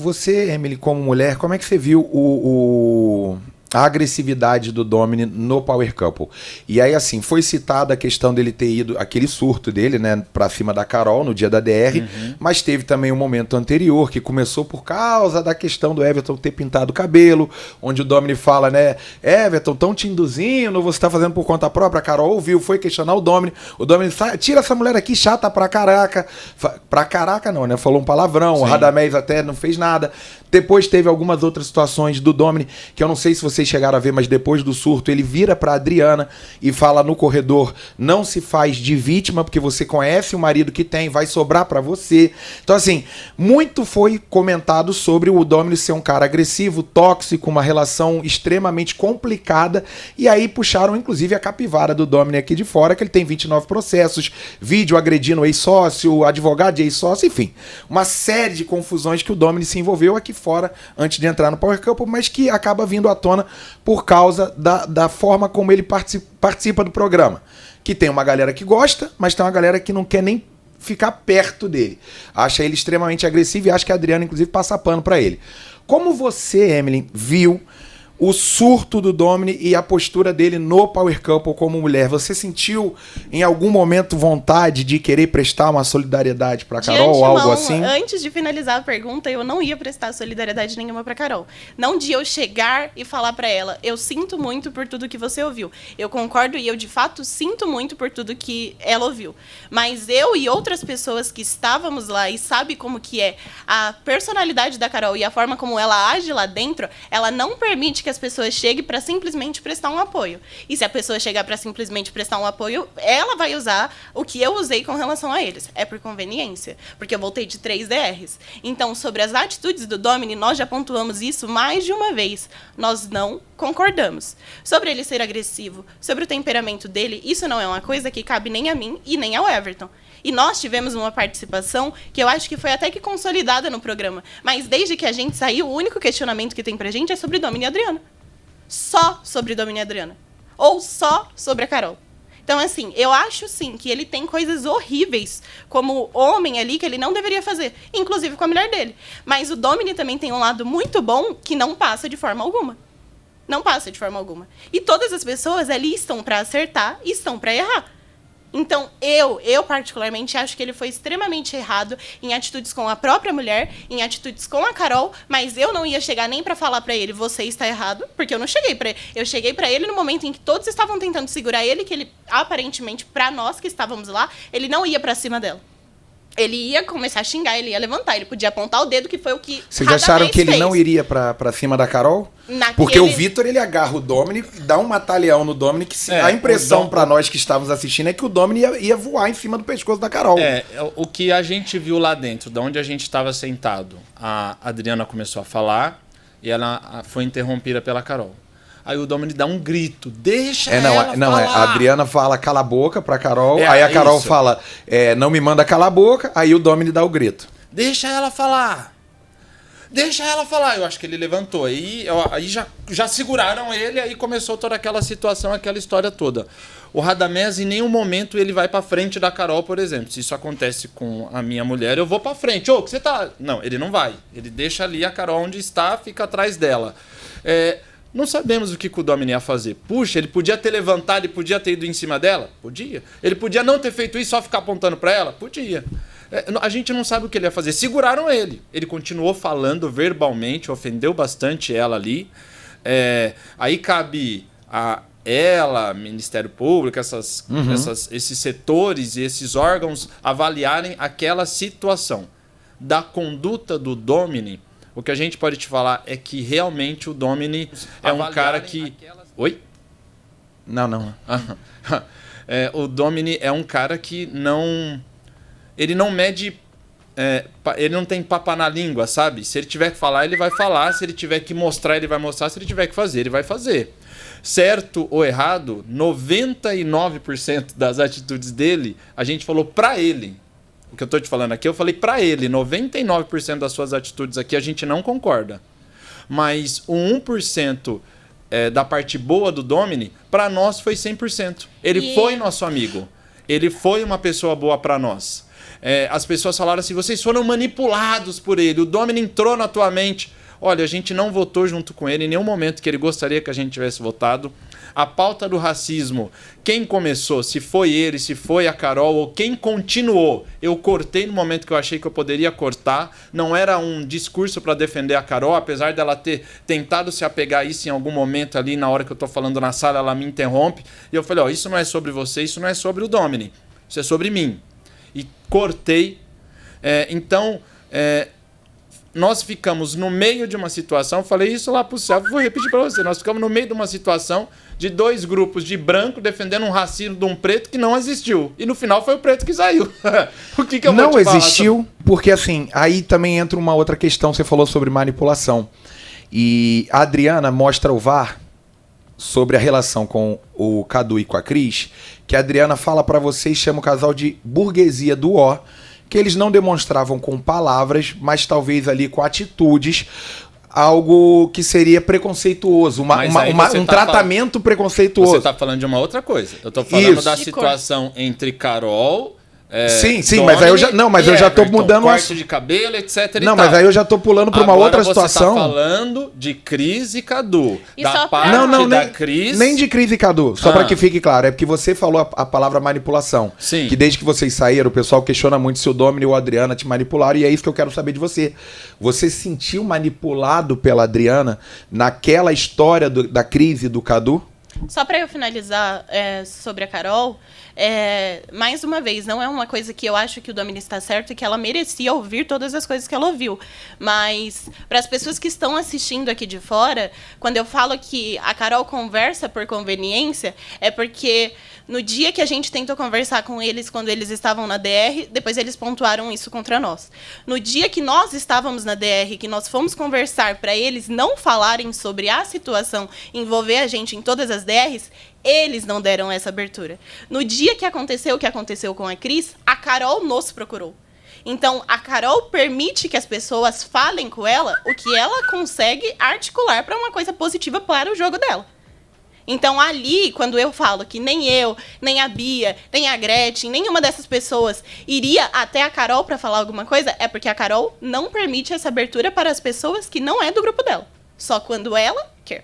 Você, Emily, como mulher, como é que você viu a agressividade do Domini no Power Couple? E aí, assim, foi citada a questão dele ter ido, aquele surto dele, né, pra cima da Carol no dia da DR, mas teve também um momento anterior que começou por causa da questão do Everton ter pintado o cabelo, onde o Domini fala, né, Everton, tão te induzindo, você tá fazendo por conta própria. A Carol ouviu, foi questionar o Domini tira essa mulher aqui, chata pra caraca. Pra caraca não, né, falou um palavrão. Sim. O Radamés até não fez nada. Depois teve algumas outras situações do Domini, que eu não sei se vocês chegaram a ver, mas depois do surto ele vira pra Adriana e fala no corredor, não se faz de vítima, porque você conhece o marido que tem, vai sobrar pra você. Então assim, muito foi comentado sobre o Domini ser um cara agressivo, tóxico, uma relação extremamente complicada, e aí puxaram inclusive a capivara do Domini aqui de fora, que ele tem 29 processos, vídeo agredindo o ex-sócio, advogado de ex-sócio, enfim, uma série de confusões que o Domini se envolveu aqui fora antes de entrar no Power Couple, mas que acaba vindo à tona por causa da forma como ele participa do programa. Que tem uma galera que gosta, mas tem uma galera que não quer nem ficar perto dele. Acha ele extremamente agressivo e acha que a Adriana, inclusive, passa pano pra ele. Como você, Emily, viu o surto do Domini e a postura dele no Power Couple como mulher? Você sentiu em algum momento vontade de querer prestar uma solidariedade pra Carol ou algo assim? Antes de finalizar a pergunta, eu não ia prestar solidariedade nenhuma pra Carol. Não de eu chegar e falar pra ela, eu sinto muito por tudo que você ouviu. Eu concordo e eu, de fato, sinto muito por tudo que ela ouviu. Mas eu e outras pessoas que estávamos lá e sabe como que é a personalidade da Carol e a forma como ela age lá dentro, ela não permite que as pessoas cheguem para simplesmente prestar um apoio. E se a pessoa chegar para simplesmente prestar um apoio, ela vai usar o que eu usei com relação a eles. É por conveniência, porque eu voltei de 3 DRs. Então, sobre as atitudes do Domini, nós já pontuamos isso mais de uma vez. Nós não concordamos. Sobre ele ser agressivo, sobre o temperamento dele, isso não é uma coisa que cabe nem a mim e nem ao Everton. E nós tivemos uma participação que eu acho que foi até que consolidada no programa. Mas desde que a gente saiu, o único questionamento que tem pra gente é sobre Domini e Adriana. Só sobre Domini e Adriana. Ou só sobre a Carol. Então, assim, eu acho, sim, que ele tem coisas horríveis como homem ali que ele não deveria fazer. Inclusive com a mulher dele. Mas o Domini também tem um lado muito bom que não passa de forma alguma. Não passa de forma alguma. E todas as pessoas ali estão pra acertar e estão pra errar. Então, eu particularmente acho que ele foi extremamente errado em atitudes com a própria mulher, em atitudes com a Carol, mas eu não ia chegar nem pra falar pra ele, você está errado, porque eu não cheguei pra ele. Eu cheguei pra ele no momento em que todos estavam tentando segurar ele, que ele, aparentemente, pra nós que estávamos lá, ele não ia pra cima dela. Ele ia começar a xingar, ele ia levantar, ele podia apontar o dedo, que foi o que Vocês acharam que ele não iria pra cima da Carol? Porque o Vitor, ele agarra o Domini, dá um matalhão no Domini, que a impressão pra nós que estávamos assistindo é que o Domini ia voar em cima do pescoço da Carol. O que a gente viu lá dentro, de onde a gente estava sentado, a Adriana começou a falar e ela foi interrompida pela Carol. Aí o Domini dá um grito, deixa ela falar. A Adriana fala cala a boca pra Carol, aí a Carol fala não me manda calar a boca, aí o Domini dá o grito. Deixa ela falar. Deixa ela falar. Eu acho que ele levantou. Aí já seguraram ele, aí começou toda aquela situação, aquela história toda. O Radamés, em nenhum momento, ele vai pra frente da Carol, por exemplo. Se isso acontece com a minha mulher, eu vou pra frente. Ô, que você tá... Não, ele não vai. Ele deixa ali a Carol onde está, fica atrás dela. Não sabemos o que o Domini ia fazer. Puxa, ele podia ter levantado e podia ter ido em cima dela? Podia. Ele podia não ter feito isso, só ficar apontando pra ela? Podia. A gente não sabe o que ele ia fazer. Seguraram ele. Ele continuou falando verbalmente, ofendeu bastante ela ali. Aí cabe a ela, Ministério Público, esses setores e esses órgãos avaliarem aquela situação. Da conduta do Domini, o que a gente pode te falar é que realmente o Domini é um cara que... Oi? Não. O Domini é um cara que não... Ele não mede... ele não tem papa na língua, sabe? Se ele tiver que falar, ele vai falar. Se ele tiver que mostrar, ele vai mostrar. Se ele tiver que fazer, ele vai fazer. Certo ou errado, 99% das atitudes dele, a gente falou pra ele. O que eu tô te falando aqui, eu falei pra ele. 99% das suas atitudes aqui a gente não concorda. Mas o 1% da parte boa do Domini, pra nós foi 100%. Ele foi nosso amigo. Ele foi uma pessoa boa pra nós. as pessoas falaram assim, vocês foram manipulados por ele, o Domini entrou na tua mente. Olha, a gente não votou junto com ele em nenhum momento que ele gostaria que a gente tivesse votado. A pauta do racismo, quem começou, se foi ele, se foi a Carol, ou quem continuou, eu cortei no momento que eu achei que eu poderia cortar. Não era um discurso para defender a Carol, apesar dela ter tentado se apegar a isso em algum momento ali, na hora que eu estou falando na sala, ela me interrompe. E eu falei, isso não é sobre você, isso não é sobre o Domini, isso é sobre mim. E cortei. Nós ficamos no meio de uma situação, falei isso lá pro céu, vou repetir para você, nós ficamos no meio de uma situação de 2 grupos de branco defendendo um racismo de um preto que não existiu. E no final foi o preto que saiu. O que eu vou te falar? Não existiu, porque assim, aí também entra uma outra questão, você falou sobre manipulação. E a Adriana mostra o VAR sobre a relação com o Cadu e com a Cris, que a Adriana fala para você e chama o casal de burguesia do ó, que eles não demonstravam com palavras, mas talvez ali com atitudes, algo que seria preconceituoso, um tratamento preconceituoso. Você está falando de uma outra coisa. Eu estou falando da situação entre Carol... sim, mas aí eu já eu já tô mudando corte de cabelo, etc. Não, mas aí eu já tô pulando para uma outra situação. Você tá falando de Cris e Cadu. E da parte da Cris. Nem de Cris e Cadu, só para que fique claro, é porque você falou a palavra manipulação. Sim. Que desde que vocês saíram, o pessoal questiona muito se o Domini ou a Adriana te manipularam, e é isso que eu quero saber de você. Você se sentiu manipulado pela Adriana naquela história da Cris e do Cadu? Só para eu finalizar sobre a Carol, mais uma vez, não é uma coisa que eu acho que o Domini está certo e que ela merecia ouvir todas as coisas que ela ouviu. Mas, para as pessoas que estão assistindo aqui de fora, quando eu falo que a Carol conversa por conveniência, é porque no dia que a gente tentou conversar com eles quando eles estavam na DR, depois eles pontuaram isso contra nós. No dia que nós estávamos na DR, que nós fomos conversar para eles não falarem sobre a situação, envolver a gente em todas as DRs, eles não deram essa abertura. No dia que aconteceu o que aconteceu com a Cris, a Carol nos procurou. Então, a Carol permite que as pessoas falem com ela o que ela consegue articular para uma coisa positiva para o jogo dela. Então, ali, quando eu falo que nem eu, nem a Bia, nem a Gretchen, nenhuma dessas pessoas iria até a Carol para falar alguma coisa, é porque a Carol não permite essa abertura para as pessoas que não é do grupo dela. Só quando ela